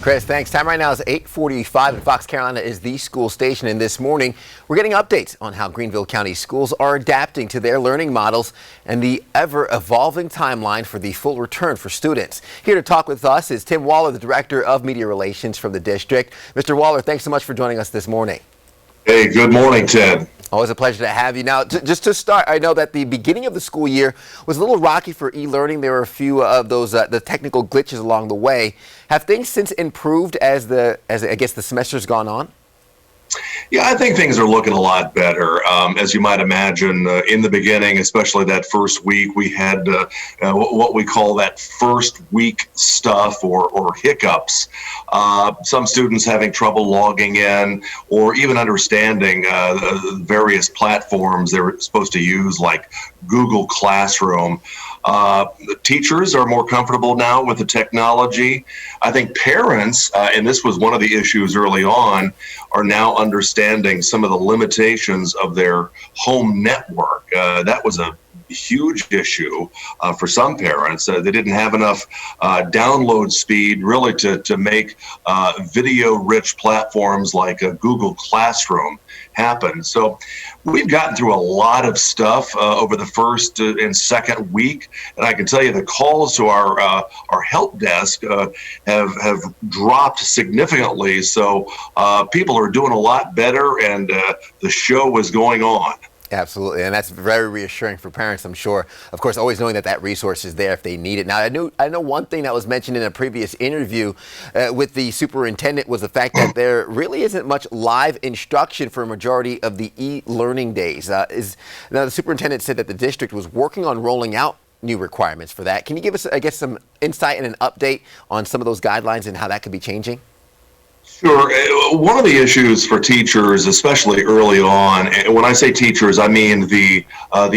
Chris, thanks. Time right now is 8:45, and Fox Carolina is the school station. And this morning, we're getting updates on how Greenville County Schools are adapting to their learning models and the ever-evolving timeline for the full return for students. Here to talk with us is Tim Waller, the Director of Media Relations from the district. Mr. Waller, thanks so much for joining us this morning. Hey, good morning, Ted. Always a pleasure to have you. Now, just to start, I know that the beginning of the school year was a little rocky for e-learning. There were a few of those the technical glitches along the way. Have things since improved as I guess the semester's gone on? Yeah, I think things are looking a lot better. As you might imagine, in the beginning, especially that first week, we had what we call that first week stuff or hiccups. Some students having trouble logging in or even understanding various platforms they were supposed to use, like Google Classroom. The teachers are more comfortable now with the technology. I think parents, and this was one of the issues early on, are now understanding some of the limitations of their home network. That was a huge issue for some parents. They didn't have enough download speed really to make video-rich platforms like a Google Classroom happen. So we've gotten through a lot of stuff over the first and second week, and I can tell you the calls to our help desk have dropped significantly. So people are doing a lot better, and the show is going on. Absolutely, and that's very reassuring for parents, I'm sure. Of course, always knowing that resource is there if they need it. Now, I know one thing that was mentioned in a previous interview with the superintendent was the fact that there really isn't much live instruction for a majority of the e-learning days. Now, the superintendent said that the district was working on rolling out new requirements for that. Can you give us, I guess, some insight and an update on some of those guidelines and how that could be changing? Sure. One of the issues for teachers, especially early on, and when I say teachers, I mean the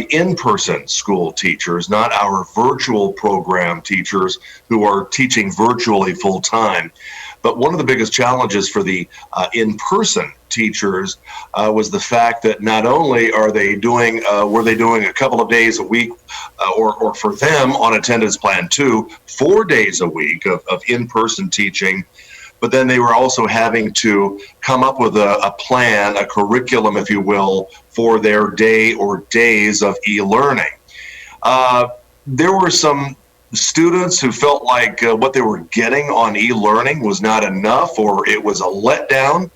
in-person school teachers, not our virtual program teachers who are teaching virtually full-time. But one of the biggest challenges for the in-person teachers was the fact that not only were they doing a couple of days a week, or for them on attendance plan 2, 4 days a week of in-person teaching, but then they were also having to come up with a plan, a curriculum, if you will, for their day or days of e-learning. There were some students who felt like what they were getting on e-learning was not enough, or it was a letdown.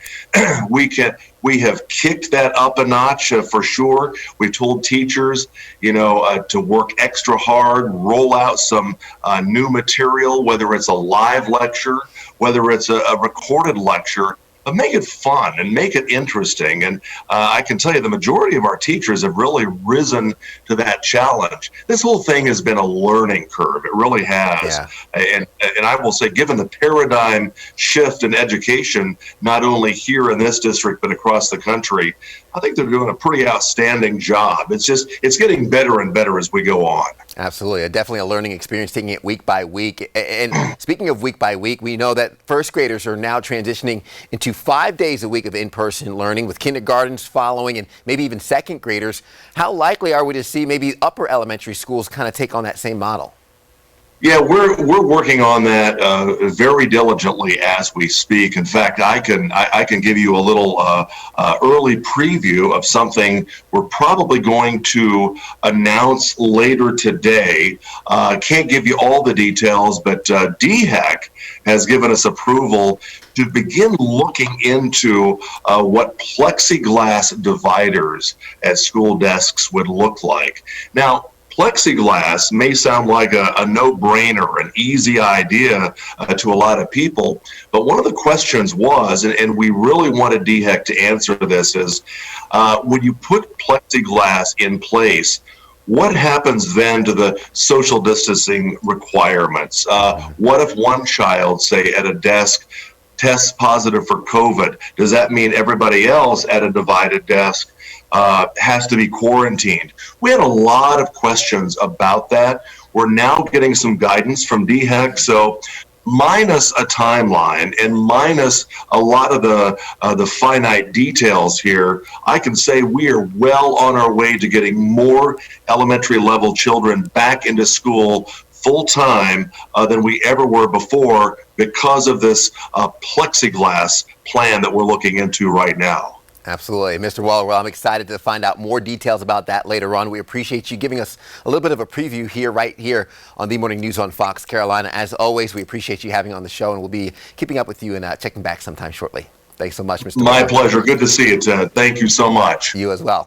We have kicked that up a notch for sure. We told teachers, to work extra hard, roll out some new material, whether it's a live lecture, whether it's a recorded lecture, but make it fun and make it interesting. And I can tell you the majority of our teachers have really risen to that challenge. This whole thing has been a learning curve. It really has. Yeah. And I will say, given the paradigm shift in education, not only here in this district, but across the country, I think they're doing a pretty outstanding job. It's getting better and better as we go on. Absolutely. Definitely a learning experience, taking it week by week. And speaking of week by week, we know that first graders are now transitioning into 5 days a week of in-person learning, with kindergartens following and maybe even second graders. How likely are we to see maybe upper elementary schools kind of take on that same model? Yeah, we're working on that very diligently as we speak. In fact, I can give you a little early preview of something we're probably going to announce later today. Can't give you all the details, but DHEC has given us approval to begin looking into what plexiglass dividers at school desks would look like. Now, plexiglass may sound like a no-brainer, an easy idea to a lot of people, but one of the questions was, and we really wanted DHEC to answer this, is when you put plexiglass in place, what happens then to the social distancing requirements? What if one child, say, at a desk tests positive for COVID? Does that mean everybody else at a divided desk has to be quarantined? We had a lot of questions about that. We're now getting some guidance from DHEC, so minus a timeline and minus a lot of the finite details here, I can say we are well on our way to getting more elementary level children back into school full time than we ever were before, because of this plexiglass plan that we're looking into right now. Absolutely. Mr. Waller, well, I'm excited to find out more details about that later on. We appreciate you giving us a little bit of a preview here, right here on the Morning News on Fox Carolina. As always, we appreciate you having on the show, and we'll be keeping up with you and checking back sometime shortly. Thanks so much, Mr. My Waller. pleasure. Good to see you, Ted. Thank you so much. You as well.